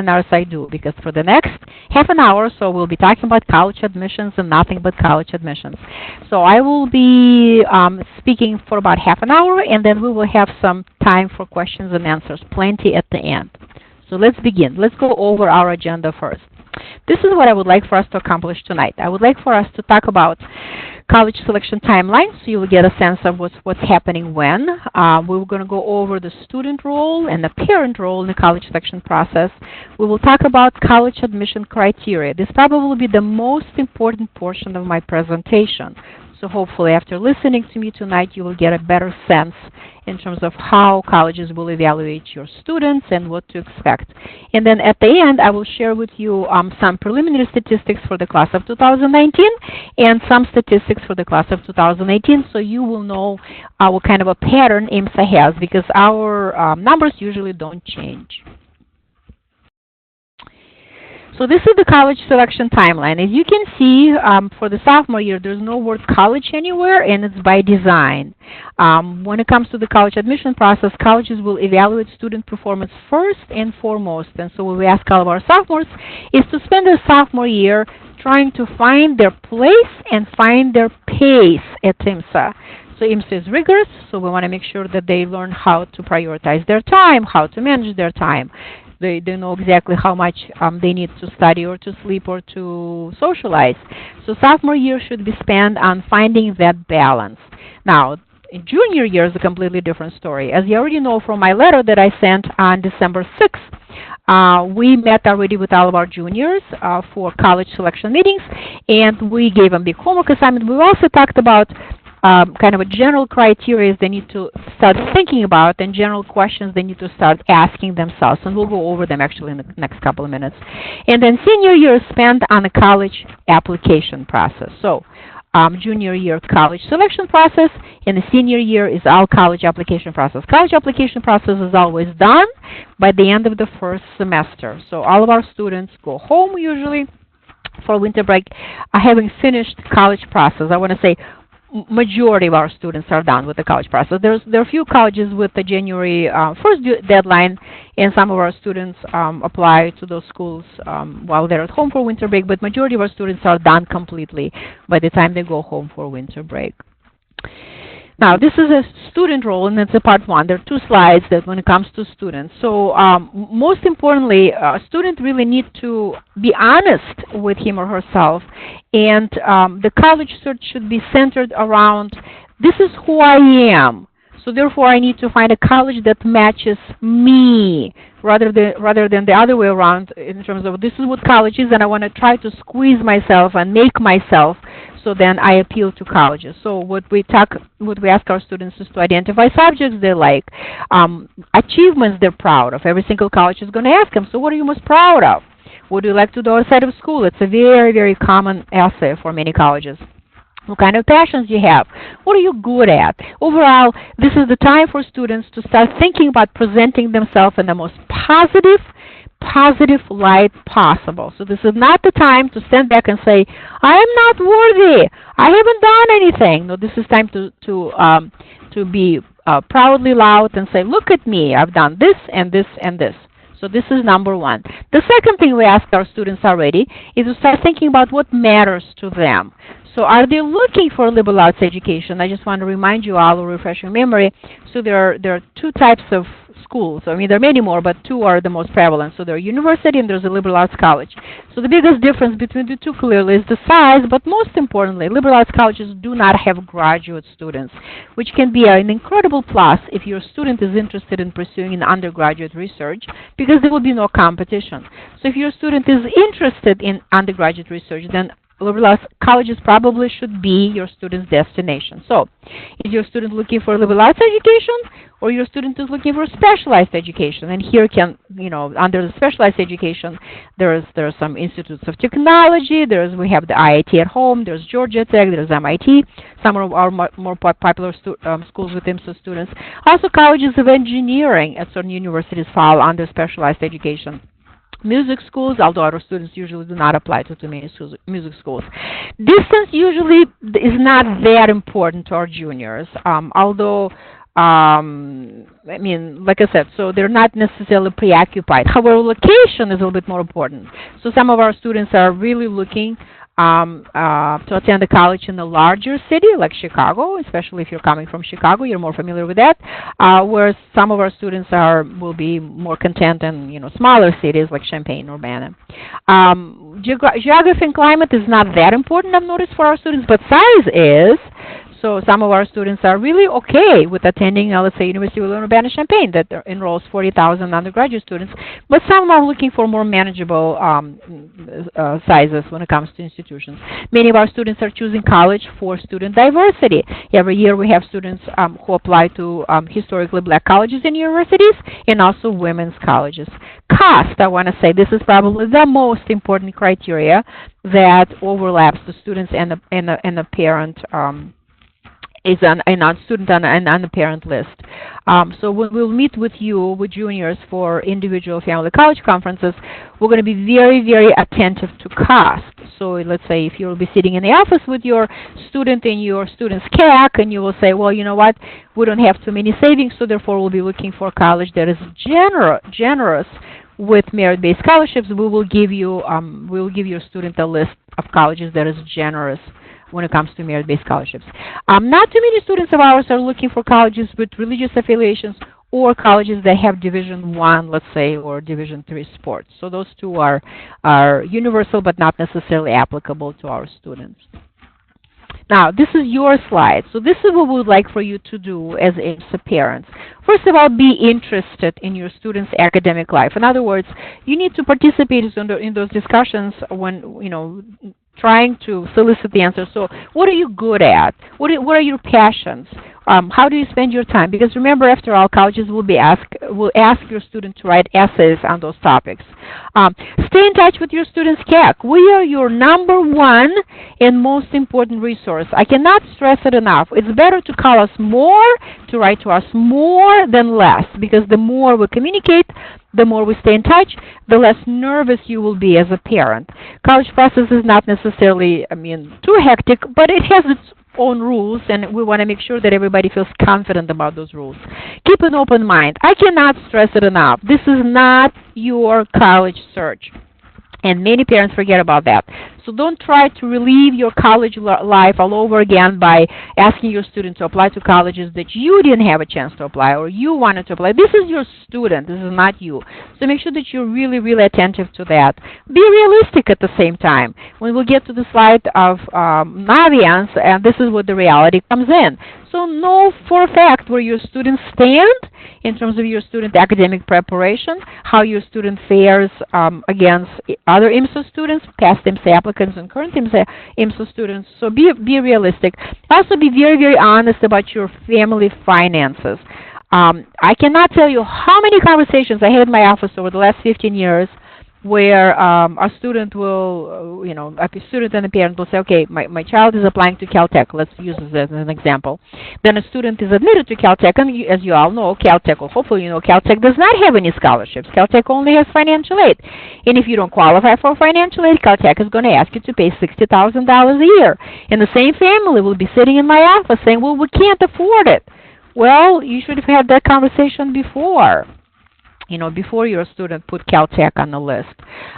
webinars I do, because for the next half an hour or so we'll be talking about college admissions and nothing but college admissions. So I will be speaking for about half an hour, and then we will have some time for questions and answers, plenty at the end. So let's begin. Let's go over our agenda first. This is what I would like for us to accomplish tonight. I would like for us to talk about college selection timeline, so you will get a sense of what's happening when. We're going to go over the student role and the parent role in the college selection process. We will talk about college admission criteria. This probably will be the most important portion of my presentation. So hopefully after listening to me tonight, you will get a better sense in terms of how colleges will evaluate your students and what to expect. And then at the end, I will share with you some preliminary statistics for the class of 2019 and some statistics for the class of 2018, so you will know what kind of a pattern IMSA has, because our numbers usually don't change. So this is the college selection timeline. As you can see, for the sophomore year, there's no word college anywhere, and it's by design. When it comes to the college admission process, colleges will evaluate student performance first and foremost. And so what we ask all of our sophomores is to spend their sophomore year trying to find their place and find their pace at IMSA. So IMSA is rigorous, so we want to make sure that they learn how to prioritize their time, how to manage their time. They know exactly how much they need to study or to sleep or to socialize. So sophomore year should be spent on finding that balance. Now, in junior year is a completely different story. As you already know from my letter that I sent on December 6th, we met already with all of our juniors for college selection meetings, and we gave them the homework assignment. We also talked about kind of a general criteria they need to start thinking about and general questions they need to start asking themselves. And we'll go over them actually in the next couple of minutes. And then senior year is spent on the college application process. So junior year college selection process, and the senior year is all college application process. College application process is always done by the end of the first semester. So all of our students go home usually for winter break having finished college process. I want to say majority of our students are done with the college process. There are a few colleges with the January 1st deadline, and some of our students apply to those schools while they're at home for winter break, but majority of our students are done completely by the time they go home for winter break. Now, this is a student role, and it's a part one. There are two slides that when it comes to students. So most importantly, a student really needs to be honest with him or herself, and the college search should be centered around, this is who I am. So therefore, I need to find a college that matches me, rather than the other way around in terms of this is what college is, and I want to try to squeeze myself and make myself so then I appeal to colleges. So what we ask our students is to identify subjects they like, achievements they're proud of. Every single college is going to ask them, so what are you most proud of? What do you like to do outside of school? It's a very, very common essay for many colleges. What kind of passions you have? What are you good at? Overall, this is the time for students to start thinking about presenting themselves in the most positive light possible. So this is not the time to stand back and say, I am not worthy. I haven't done anything. No, this is time to be proudly loud and say, look at me. I've done this and this and this. So this is number one. The second thing we ask our students already is to start thinking about what matters to them. So are they looking for a liberal arts education? I just want to remind you all, or refresh your memory. So there are two types of schools. I mean, there are many more, but two are the most prevalent. So there's a university and there's a liberal arts college. So the biggest difference between the two clearly is the size, but most importantly, liberal arts colleges do not have graduate students, which can be an incredible plus if your student is interested in pursuing an undergraduate research, because there will be no competition. So if your student is interested in undergraduate research, then liberal arts colleges probably should be your student's destination. So, is your student looking for liberal arts education, or your student is looking for specialized education? And here under the specialized education, there are some institutes of technology. We have the IIT at home. There's Georgia Tech. There's MIT. Some of our more popular schools with IMSA students. Also, colleges of engineering at certain universities fall under specialized education. Music schools, although our students usually do not apply to too many music schools. Distance usually is not that important to our juniors, although I mean, like I said, so they're not necessarily preoccupied. However, location is a little bit more important. So some of our students are really looking to attend a college in a larger city like Chicago, especially if you're coming from Chicago, you're more familiar with that. Whereas some of our students will be more content in smaller cities like Champaign, Urbana. Geography and climate is not that important, I've noticed, for our students, but size is. So some of our students are really okay with attending, let's say, University of Urbana-Champaign that enrolls 40,000 undergraduate students, but some are looking for more manageable sizes when it comes to institutions. Many of our students are choosing college for student diversity. Every year we have students who apply to historically black colleges and universities, and also women's colleges. Cost, I want to say, this is probably the most important criteria that overlaps the students and the parent is on student on the parent list. So we'll meet with juniors for individual family college conferences. We're going to be very, very attentive to cost. So let's say if you'll be sitting in the office with your student in your student's CAC, and you will say, well, you know what, we don't have too many savings, so therefore we'll be looking for a college that is generous with merit-based scholarships. We'll give your student a list of colleges that is generous when it comes to merit-based scholarships. Not too many students of ours are looking for colleges with religious affiliations or colleges that have Division I, let's say, or Division III sports. So those two are universal but not necessarily applicable to our students. Now, this is your slide. So this is what we would like for you to do as parents. First of all, be interested in your students' academic life. In other words, you need to participate in those discussions when, trying to solicit the answer. So what are you good at? What are your passions? How do you spend your time? Because remember, after all, colleges will ask your student to write essays on those topics. Stay in touch with your students' CAC. We are your #1 and most important resource. I cannot stress it enough. It's better to call us more, to write to us more than less, because the more we communicate, the more we stay in touch, the less nervous you will be as a parent. College process is not necessarily, too hectic, but it has its own rules, and we want to make sure that everybody feels confident about those rules. Keep an open mind. I cannot stress it enough. This is not your college search. And many parents forget about that. So don't try to relive your college life all over again by asking your student to apply to colleges that you didn't have a chance to apply or you wanted to apply. This is your student. This is not you. So make sure that you're really, really attentive to that. Be realistic at the same time. When we get to the slide of Naviance, and this is what the reality comes in. So know for a fact where your students stand in terms of your student academic preparation, how your student fares against other IMSA students, past IMSA applicants and current IMSA students. So be realistic. Also be very, very honest about your family finances. I cannot tell you how many conversations I had in my office over the last 15 years where a student will, a student and a parent will say, okay, my child is applying to Caltech. Let's use this as an example. Then a student is admitted to Caltech, and as you all know, Caltech, or hopefully you know, Caltech does not have any scholarships. Caltech only has financial aid. And if you don't qualify for financial aid, Caltech is going to ask you to pay $60,000 a year. And the same family will be sitting in my office saying, well, we can't afford it. Well, you should have had that conversation before. Before your student put Caltech on the list.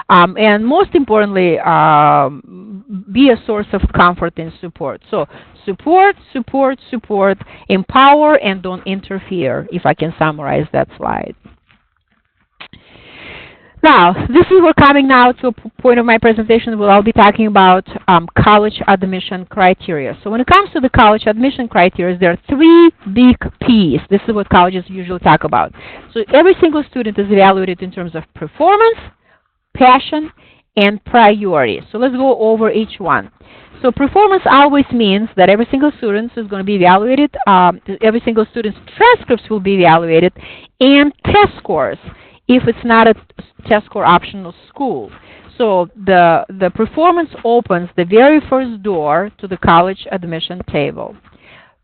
And most importantly, be a source of comfort and support. So support, support, support, empower, and don't interfere, if I can summarize that slide. Now, this is we're coming now to a point of my presentation where I'll be talking about college admission criteria. So when it comes to the college admission criteria, there are 3 big P's. This is what colleges usually talk about. So every single student is evaluated in terms of performance, passion, and priority. So let's go over each one. So performance always means that every single student is going to be evaluated, every single student's transcripts will be evaluated, and test scores if it's not a test score optional school. So the performance opens the very first door to the college admission table.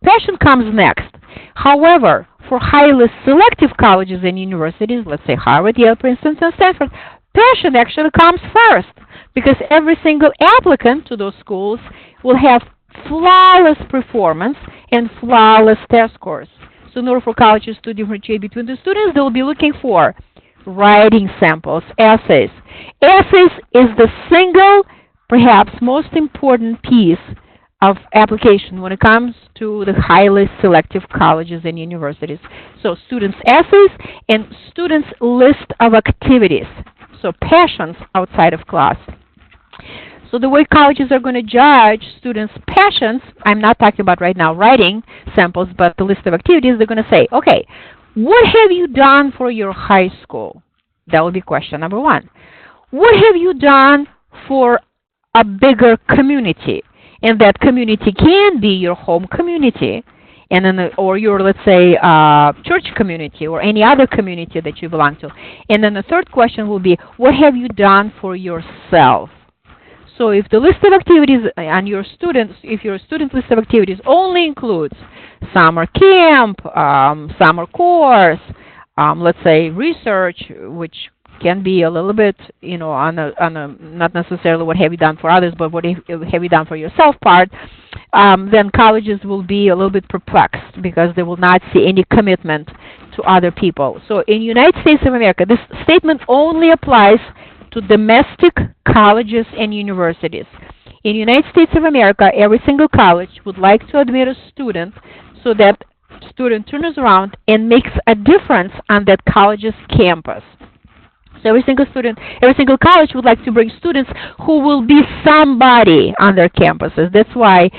Passion comes next. However, for highly selective colleges and universities, let's say Harvard, Yale, Princeton, and Stanford, passion actually comes first, because every single applicant to those schools will have flawless performance and flawless test scores. So in order for colleges to differentiate between the students, they will be looking for writing samples, essays. Essays is the single, perhaps most important piece of application when it comes to the highly selective colleges and universities. So students' essays and students' list of activities. So passions outside of class. So the way colleges are going to judge students' passions, I'm not talking about right now writing samples, but the list of activities, they're going to say, okay, what have you done for your high school? That will be question number one. What have you done for a bigger community? And that community can be your home community, and then or your, let's say, church community or any other community that you belong to. And then the third question will be, what have you done for yourself? So if the list of activities on your students, if your student list of activities only includes summer camp, summer course, let's say research, which can be a little bit, on a not necessarily what have you done for others, but what have you done for yourself part, then colleges will be a little bit perplexed because they will not see any commitment to other people. So in United States of America, this statement only applies to domestic colleges and universities. In the United States of America, every single college would like to admit a student so that student turns around and makes a difference on that college's campus. So every single college would like to bring students who will be somebody on their campuses. That's why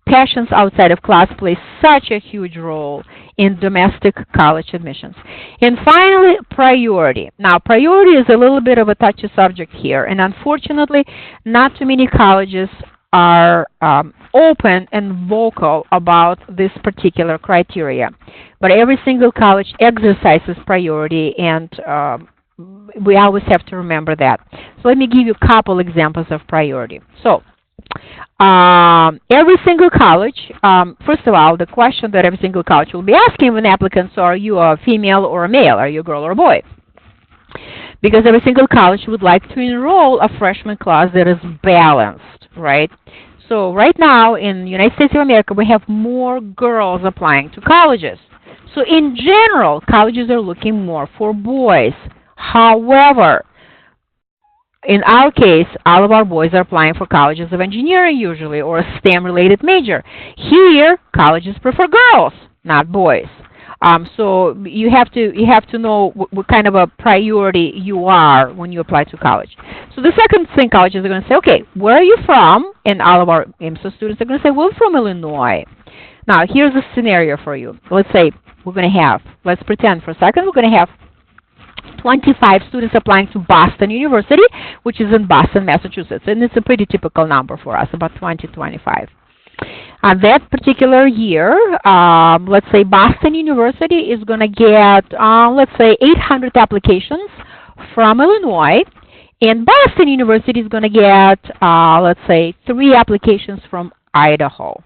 passions outside of class play such a huge role in domestic college admissions. And finally, priority. Now, priority is a little bit of a touchy subject here, and unfortunately, not too many colleges are open and vocal about this particular criteria. But every single college exercises priority, and we always have to remember that. So let me give you a couple examples of priority. So every single college, first of all, the question that every single college will be asking when applicants are you a female or a male? Are you a girl or a boy? Because every single college would like to enroll a freshman class that is balanced, right? So right now in the United States of America, we have more girls applying to colleges. So in general, colleges are looking more for boys. However, in our case, all of our boys are applying for colleges of engineering usually, or a STEM-related major. Here, colleges prefer girls, not boys. So you have to know what kind of a priority you are when you apply to college. So the second thing colleges are going to say, okay, where are you from? And all of our IMSA students are going to say, we're from Illinois. Now, here's a scenario for you. Let's say we're going to have, let's pretend for a second, we're going to have 25 students applying to Boston University, which is in Boston, Massachusetts. And it's a pretty typical number for us, about 20, 25. That particular year, let's say Boston University is going to get, let's say, 800 applications from Illinois. And Boston University is going to get, let's say, 3 applications from Idaho.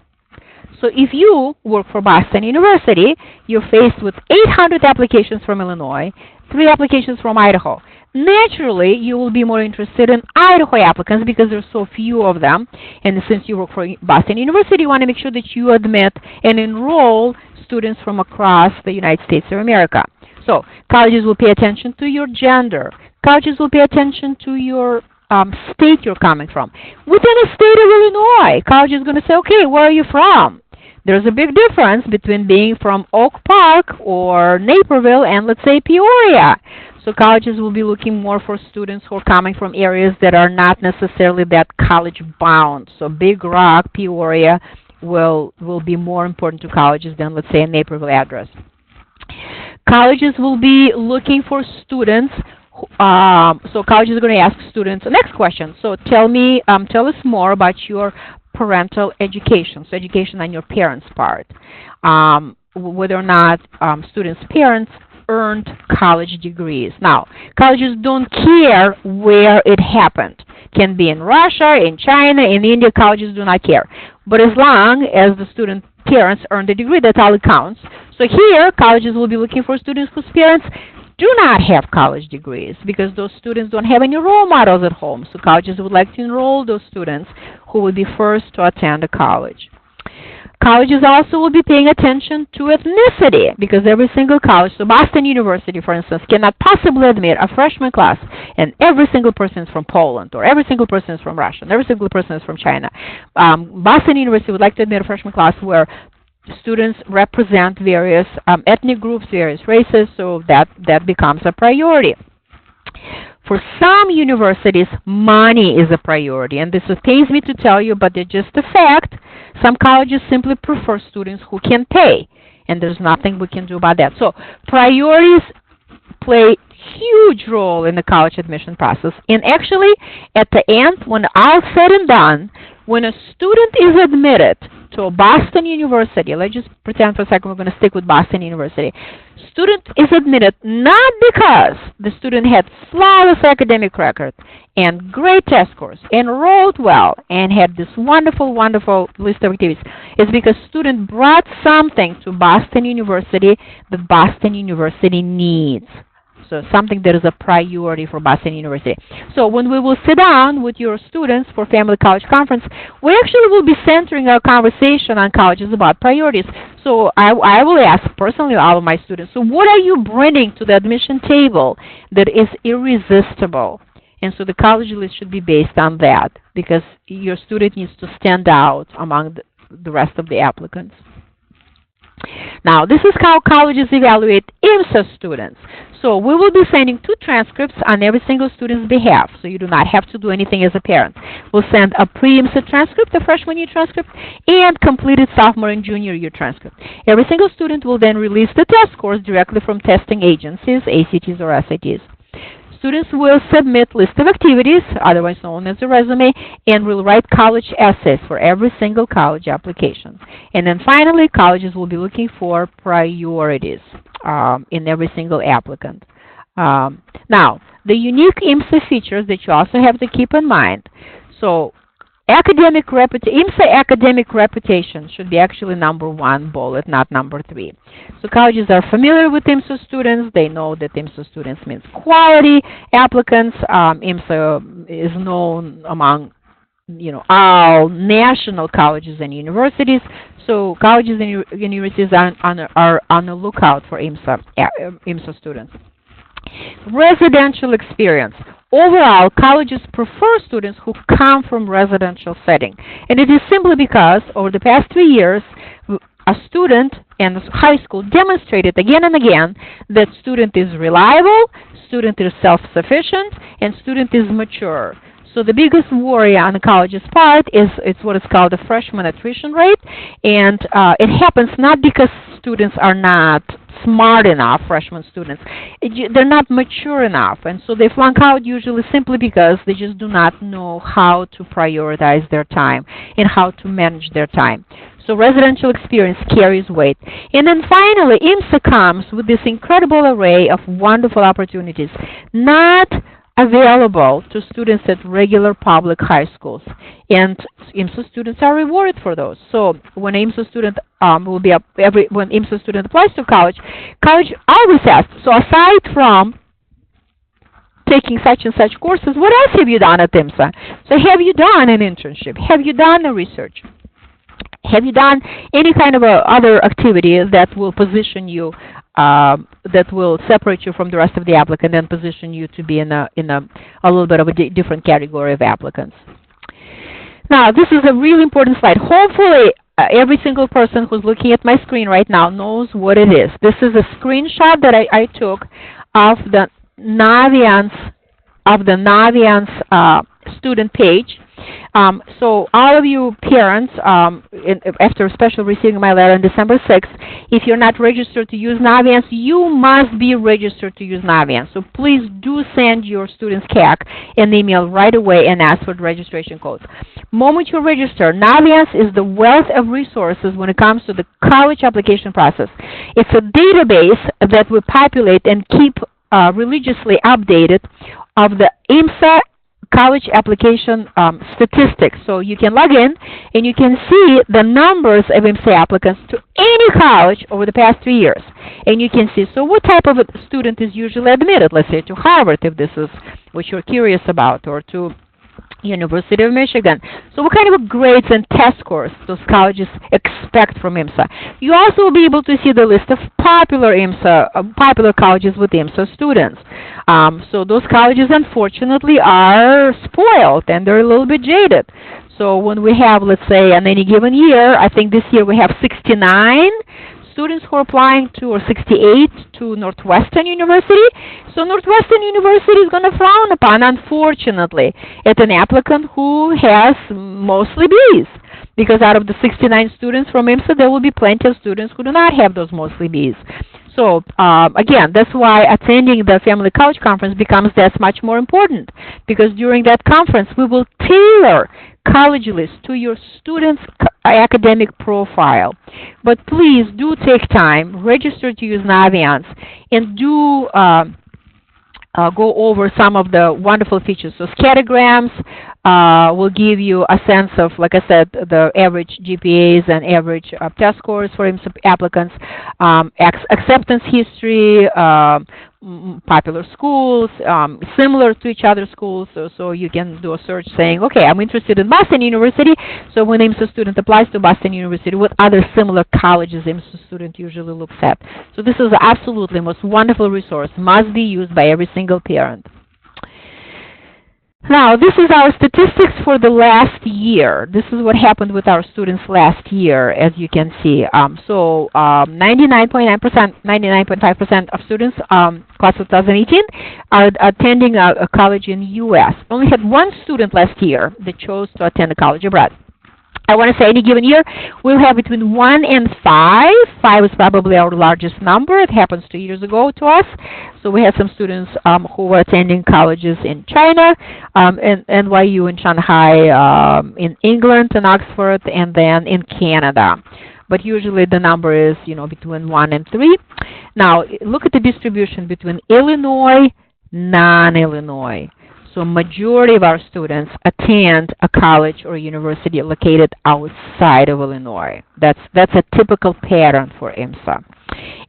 So if you work for Boston University, you're faced with 800 applications from Illinois, 3 applications from Idaho. Naturally, you will be more interested in Idaho applicants because there's so few of them. And since you work for Boston University, you want to make sure that you admit and enroll students from across the United States of America. So colleges will pay attention to your gender. Colleges will pay attention to your state you're coming from. Within the state of Illinois, college is going to say, okay, where are you from? There's a big difference between being from Oak Park or Naperville and, let's say, Peoria. So colleges will be looking more for students who are coming from areas that are not necessarily that college-bound. So Big Rock, Peoria will be more important to colleges than, let's say, a Naperville address. Colleges will be looking for students. So colleges are going to ask students the next question. So tell us more about your parental education, so education on your parents' part, whether or not students' parents earned college degrees. Now, colleges don't care where it happened. Can be in Russia, in China, in India, colleges do not care. But as long as the student parents earned a degree, that's all it counts. So here, colleges will be looking for students whose parents do not have college degrees because those students don't have any role models at home. So colleges would like to enroll those students who will be first to attend a college. Colleges also will be paying attention to ethnicity because every single college, so Boston University, for instance, cannot possibly admit a freshman class and every single person is from Poland, or every single person is from Russia, and every single person is from China. Boston University would like to admit a freshman class where students represent various ethnic groups, various races, so that becomes a priority. For some universities, money is a priority, and this pains me to tell you, but it's just a fact. Some colleges simply prefer students who can pay, and there's nothing we can do about that. So priorities play huge role in the college admission process. And actually, at the end, when all said and done, when a student is admitted to Boston University, let's just pretend for a second we're going to stick with Boston University. Student is admitted not because the student had flawless academic record and great test scores, enrolled well, and had this wonderful, wonderful list of activities. It's because student brought something to Boston University that Boston University needs. So something that is a priority for Boston University. So when we will sit down with your students for Family College Conference, we actually will be centering our conversation on colleges about priorities. So I will ask personally all of my students, so what are you bringing to the admission table that is irresistible? And so the college list should be based on that because your student needs to stand out among the rest of the applicants. Now, this is how colleges evaluate IMSA students. So we will be sending 2 transcripts on every single student's behalf, so you do not have to do anything as a parent. We'll send a pre-IMSA transcript, a freshman year transcript, and completed sophomore and junior year transcript. Every single student will then release the test scores directly from testing agencies, ACTs or SATs. Students will submit list of activities, otherwise known as a resume, and will write college essays for every single college application. And then finally, colleges will be looking for priorities in every single applicant. Now, the unique IMSA features that you also have to keep in mind. So, IMSA academic reputation should be actually #1 bullet, not #3. So colleges are familiar with IMSA students. They know that IMSA students means quality applicants. IMSA is known among all national colleges and universities. So colleges and universities are on the lookout for IMSA students. Residential experience. Overall, colleges prefer students who come from residential setting. And it is simply because over the past 3 years, a student in high school demonstrated again and again that student is reliable, student is self-sufficient, and student is mature. So the biggest worry on the college's part is it's what is called the freshman attrition rate. And it happens not because students are not smart enough, freshman students. They're not mature enough. And so they flunk out usually simply because they just do not know how to prioritize their time and how to manage their time. So residential experience carries weight. And then finally, IMSA comes with this incredible array of wonderful opportunities, not available to students at regular public high schools. And IMSA students are rewarded for those. So when an IMSA student when IMSA student applies to college always asks, so aside from taking such and such courses, what else have you done at IMSA? So have you done an internship? Have you done a research? Have you done any kind of other activity that will position you, that will separate you from the rest of the applicant and position you to be in a little bit of a different category of applicants? Now, this is a really important slide. Hopefully, every single person who's looking at my screen right now knows what it is. This is a screenshot that I took of the Naviance student page. So all of you parents, after especially receiving my letter on December 6th, if you're not registered to use Naviance, you must be registered to use Naviance. So please do send your students CAC an email right away and ask for the registration codes. Moment you register, Naviance is the wealth of resources when it comes to the college application process. It's a database that we populate and keep religiously updated of the IMSA college application statistics. So you can log in and you can see the numbers of IMSA applicants to any college over the past 3 years. And you can see, so what type of a student is usually admitted, let's say to Harvard, if this is what you're curious about, or to University of Michigan. So what kind of grades and test scores those colleges expect from IMSA? You also will be able to see the list of popular popular colleges with IMSA students. So those colleges, unfortunately, are spoiled and they're a little bit jaded. So when we have, let's say, on any given year, I think this year we have 69 students who are applying to, or 68 to Northwestern University. So Northwestern University is going to frown upon, unfortunately, at an applicant who has mostly Bs. Because out of the 69 students from IMSA, there will be plenty of students who do not have those mostly Bs. So again, that's why attending the Family College Conference becomes that much more important. Because during that conference, we will tailor college list to your student's academic profile. But please do take time, register to use Naviance, and do go over some of the wonderful features. So scattergrams will give you a sense of, like I said, the average GPAs and average test scores for applicants, acceptance history, popular schools, similar to each other schools, so you can do a search saying, okay, I'm interested in Boston University, so when IMSA student applies to Boston University, what other similar colleges IMSA student usually looks at. So this is absolutely the most wonderful resource, must be used by every single parent. Now, this is our statistics for the last year. This is what happened with our students last year, as you can see. 99.9%, 99.5% of students, class of 2018, are attending a college in the U.S. Only had one student last year that chose to attend a college abroad. I want to say any given year, we'll have between 1 and 5. 5 is probably our largest number. It happens 2 years ago to us. So we had some students who were attending colleges in China, NYU in Shanghai, in England, in Oxford, and then in Canada. But usually the number is, between 1 and 3. Now, look at the distribution between Illinois, non-Illinois. So majority of our students attend a college or university located outside of Illinois. That's a typical pattern for IMSA.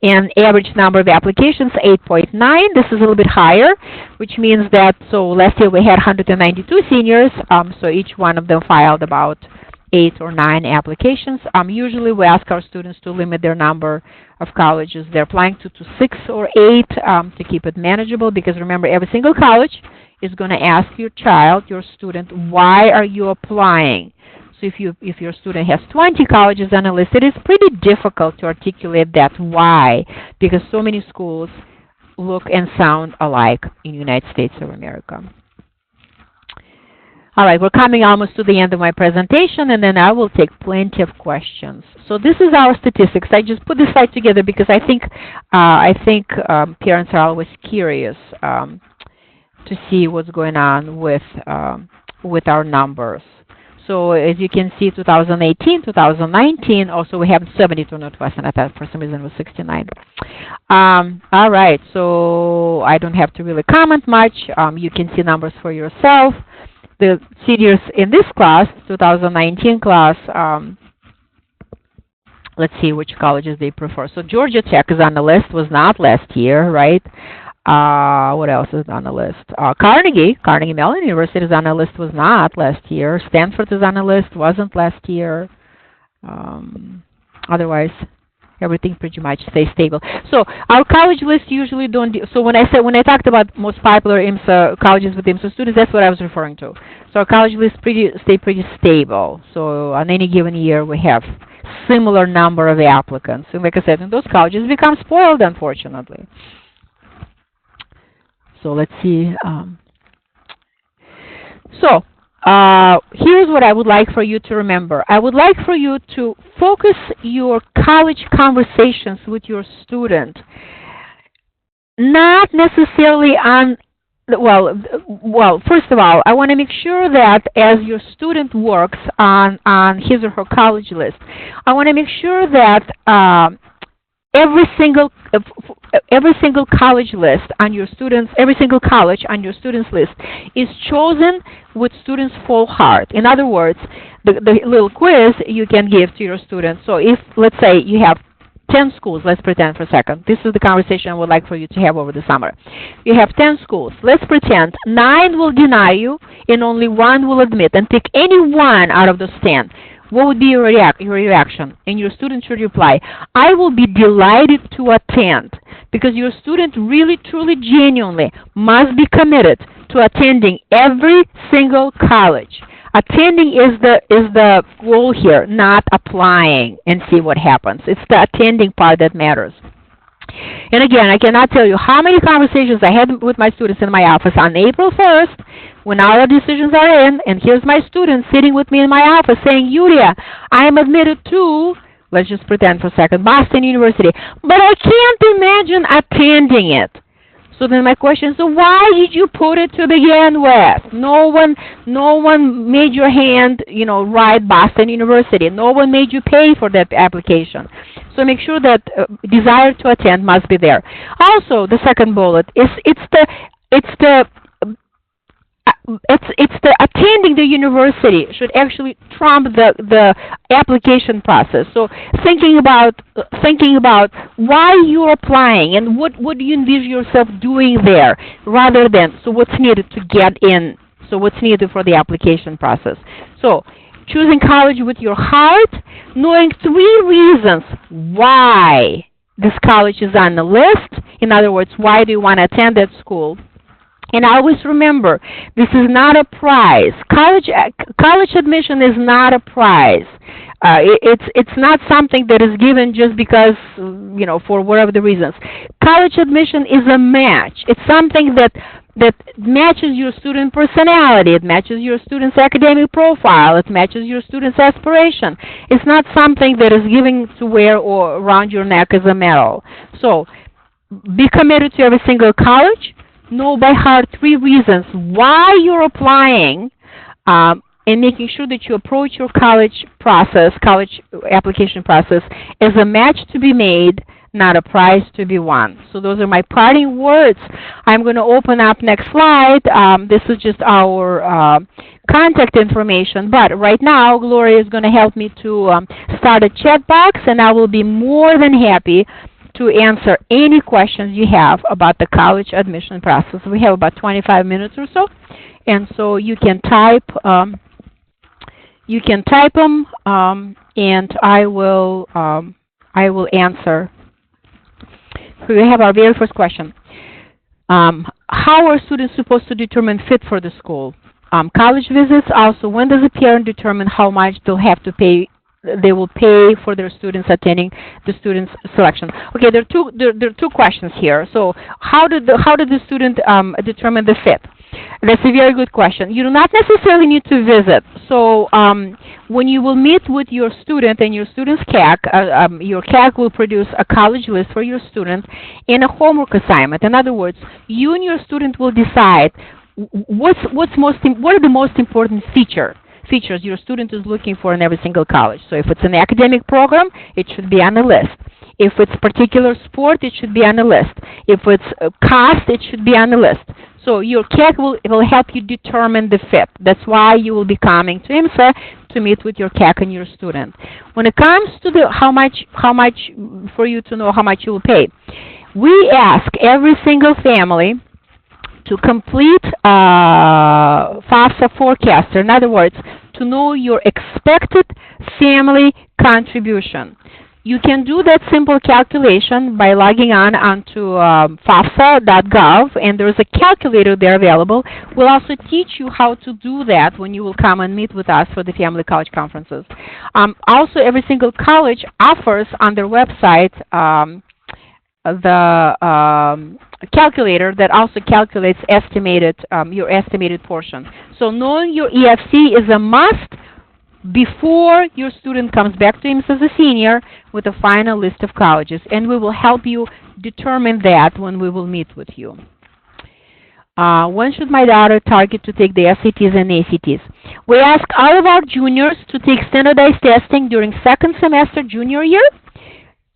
And average number of applications, 8.9. This is a little bit higher, which means that, so last year we had 192 seniors, so each one of them filed about 8 or 9 applications. Usually we ask our students to limit their number of colleges they're applying to 6 or 8 to keep it manageable, because remember, every single college is going to ask your child, your student, why are you applying? So if your student has 20 colleges on a list, it is pretty difficult to articulate that why, because so many schools look and sound alike in the United States of America. All right, we're coming almost to the end of my presentation, and then I will take plenty of questions. So this is our statistics. I just put this slide together because I think parents are always curious to see what's going on with our numbers. So as you can see, 2018, 2019, also we have 72 Northwestern. I thought for some reason it was 69. All right, so I don't have to really comment much. You can see numbers for yourself. The seniors in this class, 2019 class, let's see which colleges they prefer. So Georgia Tech is on the list, was not last year, right? What else is on the list? Carnegie Mellon University is on the list, was not last year. Stanford is on the list, wasn't last year. Otherwise, everything pretty much stays stable. So our college list usually don't. So when I talked about most popular IMSA colleges with IMSA students, that's what I was referring to. So our college list stay pretty stable. So on any given year, we have similar number of applicants. And like I said, in those colleges become spoiled, unfortunately. So let's see. Here's what I would like for you to remember. I would like for you to focus your college conversations with your student, not necessarily on, well, first of all, I want to make sure that as your student works on his or her college list, I want to make sure that every single college list on your students, every single college on your students list is chosen with students' full heart. In other words, the little quiz you can give to your students. So if, let's say, you have 10 schools. Let's pretend for a second. This is the conversation I would like for you to have over the summer. You have 10 schools. Let's pretend 9 will deny you and only 1 will admit. And pick any one out of those 10. What would be your reaction? And your student should reply, I will be delighted to attend, because your student really, truly, genuinely must be committed to attending every single college. Attending is the goal here, not applying and see what happens. It's the attending part that matters. And again, I cannot tell you how many conversations I had with my students in my office on April 1st, when all the decisions are in, and here's my student sitting with me in my office saying, Yulia, I am admitted to, let's just pretend for a second, Boston University, but I can't imagine attending it. So then my question is, so why did you put it to begin with? No one made your hand, write Boston University. No one made you pay for that application. So make sure that desire to attend must be there. Also, the second bullet is it's the attending the university should actually trump the application process. So thinking about why you're applying and what do you envision yourself doing there, rather than what's needed to get in. So what's needed for the application process. So choosing college with your heart, knowing 3 reasons why this college is on the list. In other words, why do you want to attend that school? And always remember, this is not a prize. College admission is not a prize. It's not something that is given just because, for whatever the reasons. College admission is a match. It's something that matches your student personality. It matches your student's academic profile. It matches your student's aspiration. It's not something that is given to wear or around your neck as a medal. So be committed to every single college. Know by heart 3 reasons why you're applying, and making sure that you approach your college application process as a match to be made, not a prize to be won. So those are my parting words. I'm going to open up next slide. This is just our contact information, but right now Gloria is going to help me to start a chat box, and I will be more than happy to answer any questions you have about the college admission process. We have about 25 minutes or so, and so you can type them, and I will answer. So we have our very first question. How are students supposed to determine fit for the school? College visits. Also, when does a parent determine how much they'll have to pay? They will pay for their students attending the student's selection. Okay, there are two questions here. So how did the student determine the fit? That's a very good question. You do not necessarily need to visit. So when you will meet with your student and your student's CAC, your CAC will produce a college list for your student and a homework assignment. In other words, you and your student will decide what are the most important features your student is looking for in every single college. So if it's an academic program, it should be on the list. If it's particular sport, it should be on the list. If it's cost, it should be on the list. So your CAC will help you determine the fit. That's why you will be coming to IMSA to meet with your CAC and your student. When it comes to the how much for you to know how much you will pay, we ask every single family to complete FAFSA forecaster. In other words, to know your expected family contribution. You can do that simple calculation by logging onto FAFSA.gov, and there's a calculator there available. We'll also teach you how to do that when you will come and meet with us for the Family College Conferences. Also, every single college offers on their website the calculator that also calculates your estimated portion. So knowing your EFC is a must before your student comes back to IMSS as a senior with a final list of colleges, and we will help you determine that when we will meet with you. When should my daughter target to take the SATs and ACTs? We ask all of our juniors to take standardized testing during second semester junior year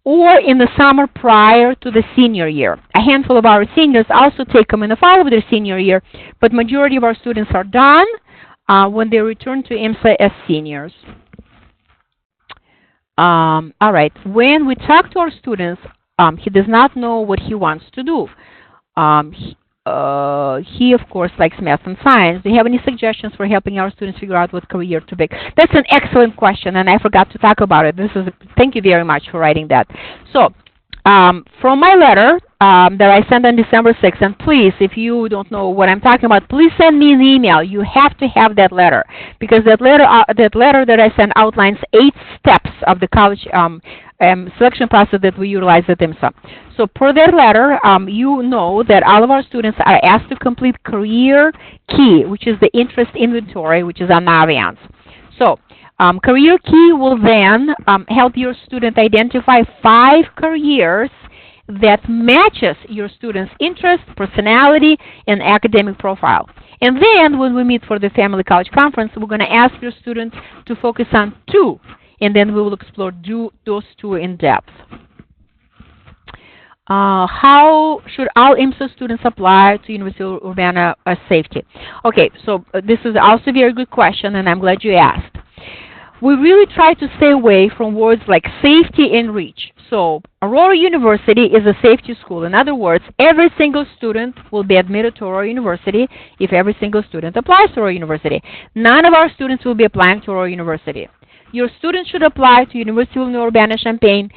or in the summer prior to the senior year. A handful of our seniors also take them in the fall of their senior year, but majority of our students are done when they return to IMSA as seniors. All right. When we talk to our students, he does not know what he wants to do. He, of course, likes math and science. Do you have any suggestions for helping our students figure out what career to pick? That's an excellent question, and I forgot to talk about it. Thank you very much for writing that. So, from my letter that I sent on December 6th, and please, if you don't know what I'm talking about, please send me an email. You have to have that letter, because that letter that I sent outlines 8 steps of the college selection process that we utilize at IMSA. So per that letter, you know that all of our students are asked to complete Career Key, which is the interest inventory, which is on Naviance. So Career Key will then help your student identify 5 careers that matches your student's interest, personality, and academic profile. And then when we meet for the Family College Conference, we're going to ask your students to focus on 2, and then we will explore those 2 in depth. How should all IMSA students apply to University of Urbana safety? Okay, so this is also a very good question, and I'm glad you asked. We really try to stay away from words like safety and reach. So Aurora University is a safety school. In other words, every single student will be admitted to Aurora University if every single student applies to Aurora University. None of our students will be applying to Aurora University. Your students should apply to University of Urbana-Champaign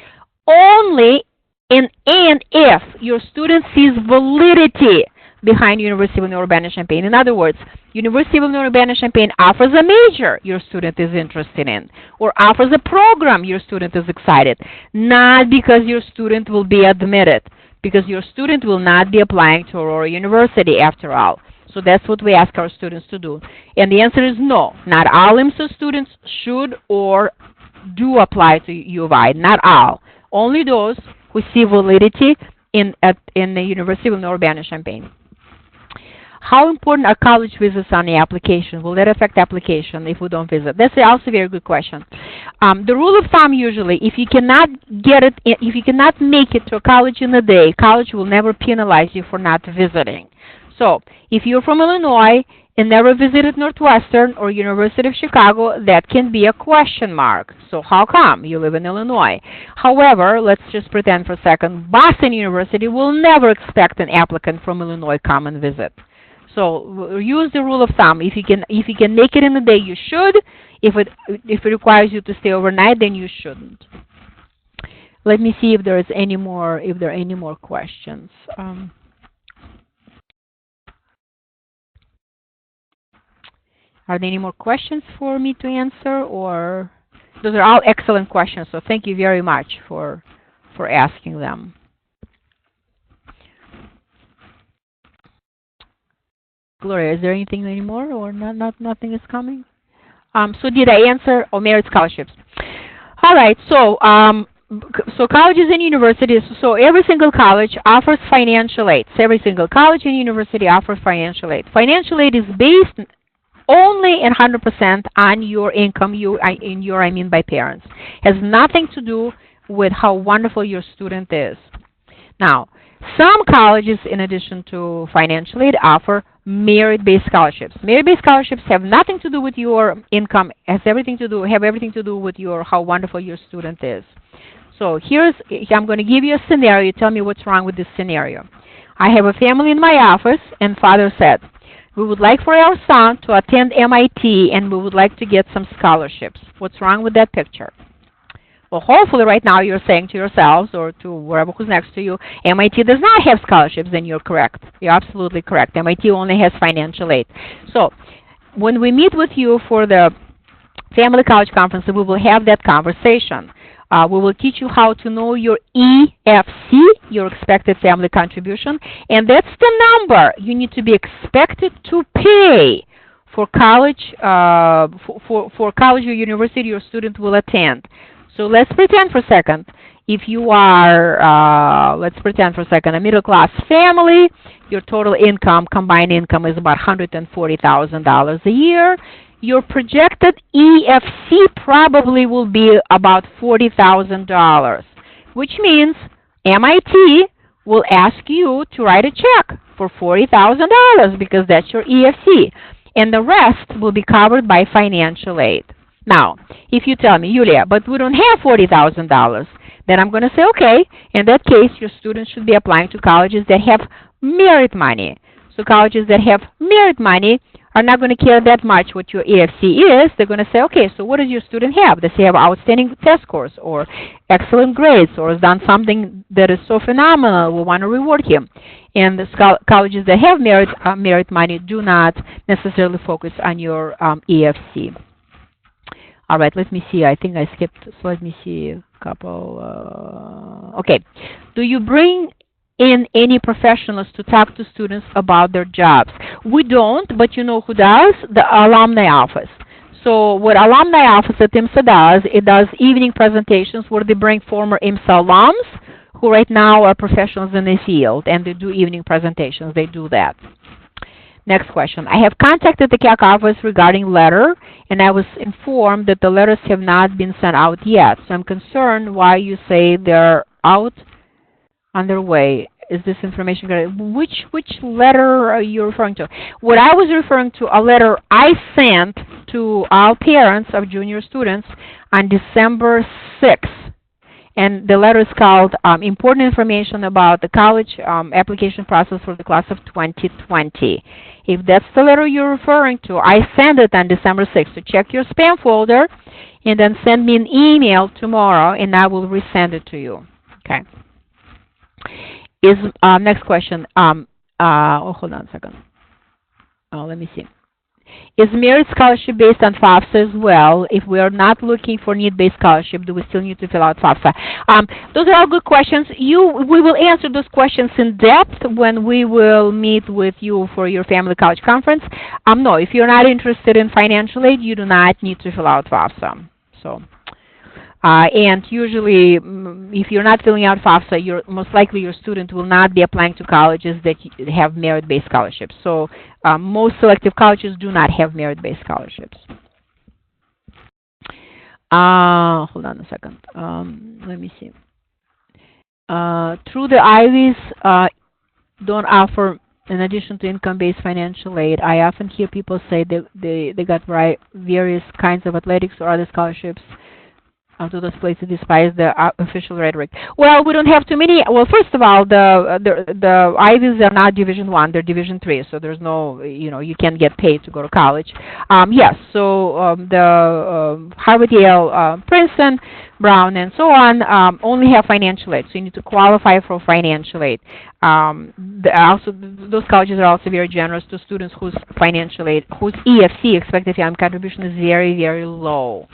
only and if your student sees validity behind University of Urbana-Champaign. In other words, University of Urbana-Champaign offers a major your student is interested in, or offers a program your student is excited, not because your student will be admitted, because your student will not be applying to Aurora University after all. So that's what we ask our students to do. And the answer is no. Not all IMSA students should or do apply to U of I. Not all. Only those who see validity in the University of Urbana-Champaign. How important are college visits on the application? Will that affect application if we don't visit? That's also a very good question. The rule of thumb usually, if you cannot make it to a college in a day, college will never penalize you for not visiting. So if you're from Illinois and never visited Northwestern or University of Chicago, that can be a question mark. So how come you live in Illinois? However, let's just pretend for a second, Boston University will never expect an applicant from Illinois come and visit. So use the rule of thumb. If you can make it in a day, you should. If it requires you to stay overnight, then you shouldn't. Let me see if there are any more questions. Are there any more questions for me to answer, or those are all excellent questions, so thank you very much for asking them. Gloria, is there anything anymore, or nothing is coming? So did I answer? Oh, merit scholarships. All right, so colleges and universities, so every single college offers financial aid. Every single college and university offers financial aid. Financial aid is based only and 100% on your income, I mean by parents. Has nothing to do with how wonderful your student is. Now, some colleges, in addition to financial aid, offer merit-based scholarships. Merit-based scholarships have nothing to do with your income, have everything to do with how wonderful your student is. So I'm going to give you a scenario. Tell me what's wrong with this scenario. I have a family in my office, and father said, we would like for our son to attend MIT, and we would like to get some scholarships. What's wrong with that picture? Well, hopefully right now you're saying to yourselves or to whoever who's next to you, MIT does not have scholarships, then you're correct. You're absolutely correct. MIT only has financial aid. So when we meet with you for the Family College Conference, we will have that conversation. We will teach you how to know your EFC, your expected family contribution, and that's the number you need to be expected to pay for college, for college or university your student will attend. So let's pretend for a second, if you are, let's pretend for a second, a middle-class family, your total income, combined income, is about $140,000 a year. Your projected EFC probably will be about $40,000, which means MIT will ask you to write a check for $40,000 because that's your EFC, and the rest will be covered by financial aid. Now, if you tell me, Yulia, but we don't have $40,000, then I'm going to say, okay, in that case, your students should be applying to colleges that have merit money. So colleges that have merit money are not going to care that much what your EFC is. They're going to say, okay, so what does your student have? Does he have outstanding test scores or excellent grades or has done something that is so phenomenal? We want to reward him. And the colleges that have merit money do not necessarily focus on your EFC. All right, let me see. I think I skipped. So let me see a couple. Okay. Do you bring in any professionals to talk to students about their jobs? We don't, but you know who does? The alumni office. So what alumni office at IMSA does, it does evening presentations where they bring former IMSA alums who right now are professionals in the field, and they do evening presentations. They do that. Next question. I have contacted the CAC office regarding letter, and I was informed that the letters have not been sent out yet. So I'm concerned why you say they're out on their way. Is this information correct? Which letter are you referring to? What I was referring to, a letter I sent to all parents of junior students on December 6th. And the letter is called Important Information About the College Application Process for the Class of 2020. If that's the letter you're referring to, I sent it on December 6th. So check your spam folder and then send me an email tomorrow, and I will resend it to you. Okay. Next question. Hold on a second. Let me see. Is merit scholarship based on FAFSA as well? If we are not looking for need-based scholarship, do we still need to fill out FAFSA? Those are all good questions. We will answer those questions in depth when we will meet with you for your family college conference. No, if you're not interested in financial aid, you do not need to fill out FAFSA. So. And usually, if you're not filling out FAFSA, most likely your student will not be applying to colleges that have merit-based scholarships. So most selective colleges do not have merit-based scholarships. Hold on a second. Let me see. Through the Ivies, don't offer, in addition to income-based financial aid. I often hear people say they got various kinds of athletics or other scholarships to those places despite the official rhetoric. Well, we don't have too many. Well, first of all, the Ivies are not Division I, they're Division III, so there's no, you can't get paid to go to college. Yes, so the Harvard, Yale, Princeton, Brown, and so on only have financial aid, so you need to qualify for financial aid. Those colleges are also very generous to students whose financial aid, whose EFC, expected income contribution, is very, very low.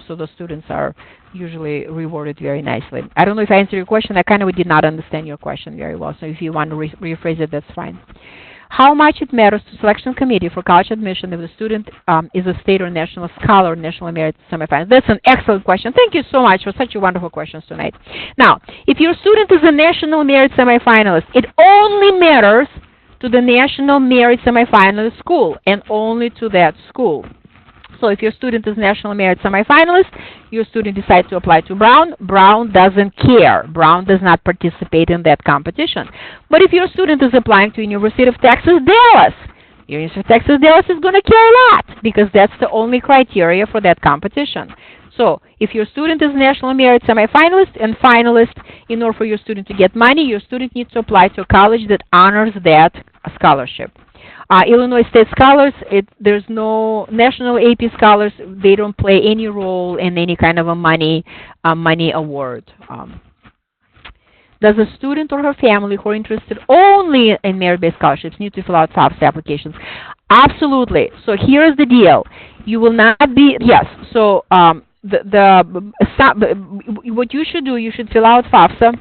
So those students are usually rewarded very nicely. I don't know if I answered your question. I kind of did not understand your question very well. So if you want to rephrase it, that's fine. How much it matters to selection committee for college admission if the student is a state or national scholar or national merit semifinalist? That's an excellent question. Thank you so much for such wonderful questions tonight. Now, if your student is a national merit semifinalist, it only matters to the national merit semifinalist school and only to that school. So if your student is national merit semifinalist, your student decides to apply to Brown, Brown doesn't care. Brown does not participate in that competition. But if your student is applying to University of Texas, Dallas, University of Texas, Dallas is going to care a lot because that's the only criteria for that competition. So if your student is national merit semifinalist and finalist, in order for your student to get money, your student needs to apply to a college that honors that scholarship. Illinois State Scholars, there's no national AP Scholars. They don't play any role in any kind of a money award. Does a student or her family who are interested only in merit-based scholarships need to fill out FAFSA applications? Absolutely. So here's the deal. You will not be, yes, so what you should do, you should fill out FAFSA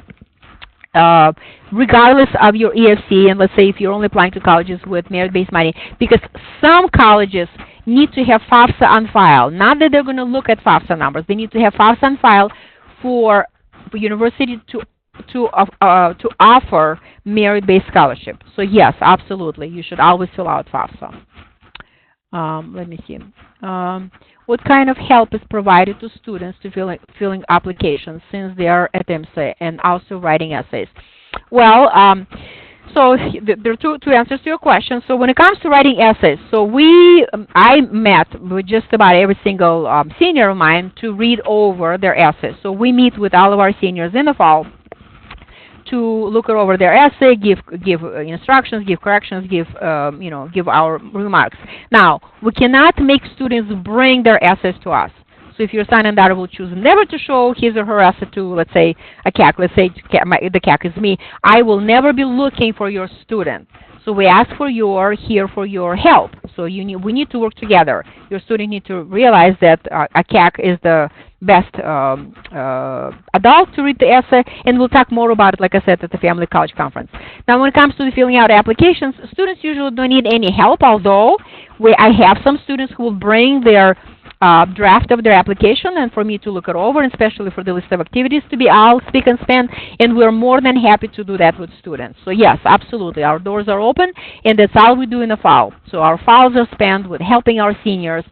regardless of your EFC, and let's say if you're only applying to colleges with merit-based money, because some colleges need to have FAFSA on file. Not that they're going to look at FAFSA numbers. They need to have FAFSA on file for university to offer merit-based scholarship. So yes, absolutely, you should always fill out FAFSA. Let me see. What kind of help is provided to students to filling applications since they are at IMSA and also writing essays? Well, So there are two answers to your question. So when it comes to writing essays, so I met with just about every single senior of mine to read over their essays. So we meet with all of our seniors in the fall to look over their essay, give instructions, give corrections, give give our remarks. Now, we cannot make students bring their essays to us. So if your son and daughter will choose never to show his or her essay to, let's say, a CAC, let's say the CAC is me, I will never be looking for your student. So we ask for here for your help. So we need to work together. Your student need to realize that a CAC is the best adult to read the essay, and we'll talk more about it, like I said, at the Family College Conference. Now, when it comes to the filling out applications, students usually don't need any help, although I have some students who will bring their draft of their application and for me to look it over, and especially for the list of activities to be all speak and span, and we're more than happy to do that with students. So yes, absolutely, our doors are open, and that's all we do in the fall. So our falls are spent with helping our seniors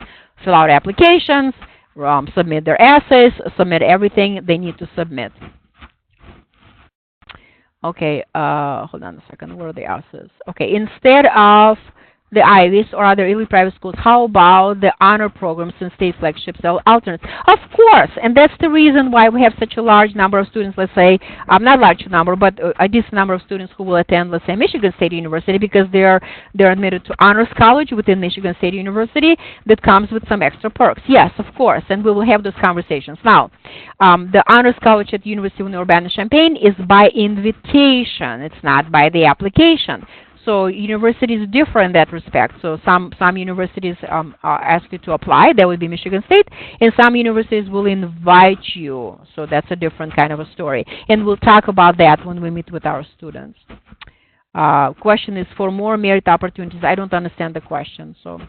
fill out applications, submit their essays, submit everything they need to submit. Okay, hold on a second, where are the essays? Okay, instead of the Ivies or other elite private schools, how about the honor programs and state flagships alternates? Of course, and that's the reason why we have such a large number of students, let's say, not large number, but a decent number of students who will attend, let's say, Michigan State University, because they're admitted to honors college within Michigan State University that comes with some extra perks. Yes, of course, and we will have those conversations. Now, the honors college at the University of Urbana-Champaign is by invitation. It's not by the application. So universities differ in that respect. So some universities ask you to apply. That would be Michigan State. And some universities will invite you. So that's a different kind of a story. And we'll talk about that when we meet with our students. Question is for more merit opportunities. I don't understand the question. So,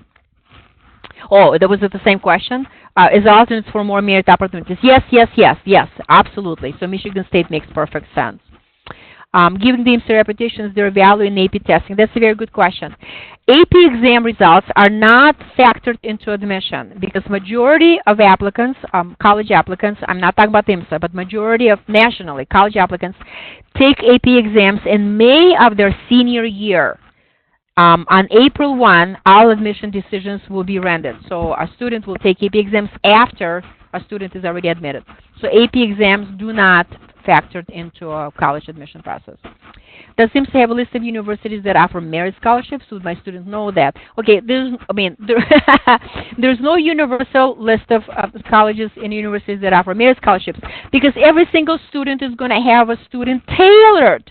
oh, that was it the same question? Is alternates for more merit opportunities? Yes, yes, yes, yes, absolutely. So Michigan State makes perfect sense. Giving the IMSA repetitions their value in AP testing? That's a very good question. AP exam results are not factored into admission because majority of applicants, college applicants, I'm not talking about IMSA, but majority of nationally college applicants take AP exams in May of their senior year. On April 1, all admission decisions will be rendered. So a student will take AP exams after a student is already admitted. So AP exams do not factored into a college admission process. Does IMSA have a list of universities that offer merit scholarships? Would my students know that? Okay, there's no universal list of colleges and universities that offer merit scholarships because every single student is going to have a student-tailored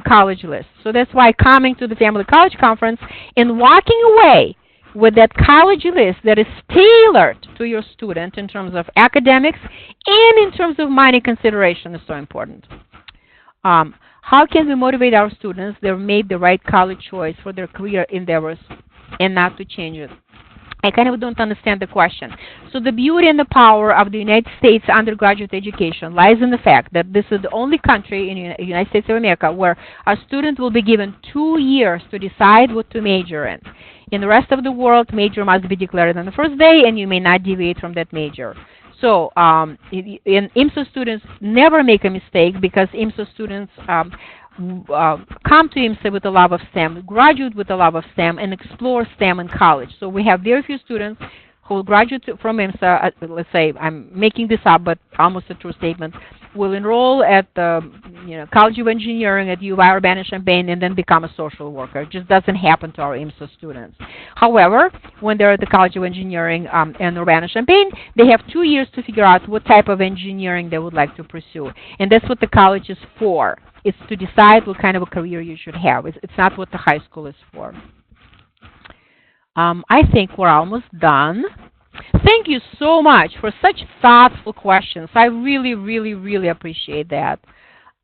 college list. So that's why coming to the Family College Conference and walking away with that college list that is tailored to your student in terms of academics and in terms of money consideration is so important. How can we motivate our students that made the right college choice for their career endeavors and not to change it? I kind of don't understand the question. So the beauty and the power of the United States undergraduate education lies in the fact that this is the only country in the United States of America where a student will be given 2 years to decide what to major in. In the rest of the world, major must be declared on the first day, and you may not deviate from that major. So IMSA students never make a mistake because IMSA students come to IMSA with a love of STEM, graduate with a love of STEM, and explore STEM in college. So we have very few students who will graduate from IMSA, let's say, I'm making this up, but almost a true statement, will enroll at the College of Engineering at U of Urbana-Champaign and then become a social worker. It just doesn't happen to our IMSA students. However, when they're at the College of Engineering in Urbana-Champaign, they have 2 years to figure out what type of engineering they would like to pursue. And that's what the college is for. It's to decide what kind of a career you should have. It's not what the high school is for. I think we're almost done. Thank you so much for such thoughtful questions. I really, really, really appreciate that.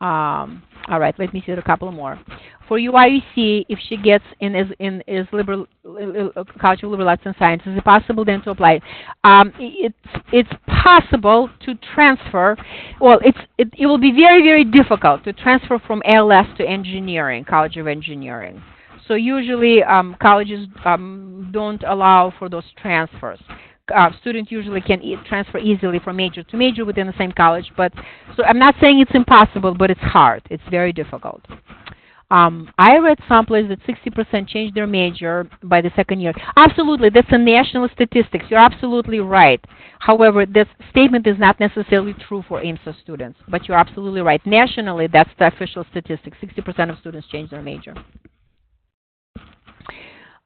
All right, let me see a couple more. For UIUC, if she gets in as liberal College of Liberal Arts and Sciences, is it possible then to apply? It's possible to transfer. Well, it will be very, very difficult to transfer from ALS to engineering, College of Engineering. So usually colleges don't allow for those transfers. Students usually can transfer easily from major to major within the same college. But so I'm not saying it's impossible, but it's hard. It's very difficult. I read someplace that 60% change their major by the second year. Absolutely, that's a national statistics. You're absolutely right. However, this statement is not necessarily true for IMSA students, but you're absolutely right. Nationally, that's the official statistic. 60% of students change their major.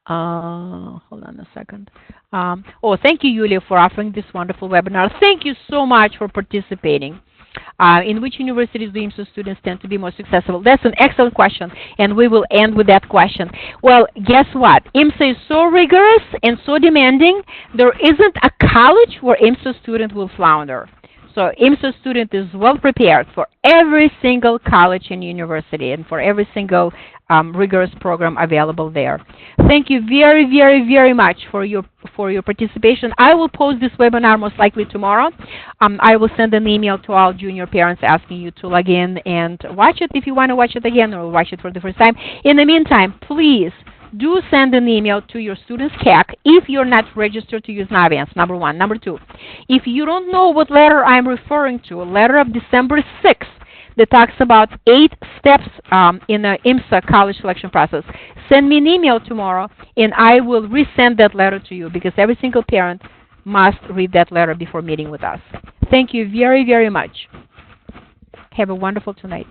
Hold on a second. Oh, thank you, Yulia, for offering this wonderful webinar. Thank you so much for participating. In which universities do IMSA students tend to be more successful? That's an excellent question, and we will end with that question. Well, guess what? IMSA is so rigorous and so demanding, there isn't a college where IMSA student will flounder. So IMSA student is well prepared for every single college and university and for every single rigorous program available there. Thank you very, very, very much for your participation. I will post this webinar most likely tomorrow. I will send an email to all junior parents asking you to log in and watch it if you want to watch it again or watch it for the first time. In the meantime, please do send an email to your student's CAC if you're not registered to use Naviance, number one. Number two, if you don't know what letter I'm referring to, a letter of December 6th that talks about 8 steps in the IMSA college selection process, send me an email tomorrow and I will resend that letter to you because every single parent must read that letter before meeting with us. Thank you very, very much. Have a wonderful tonight.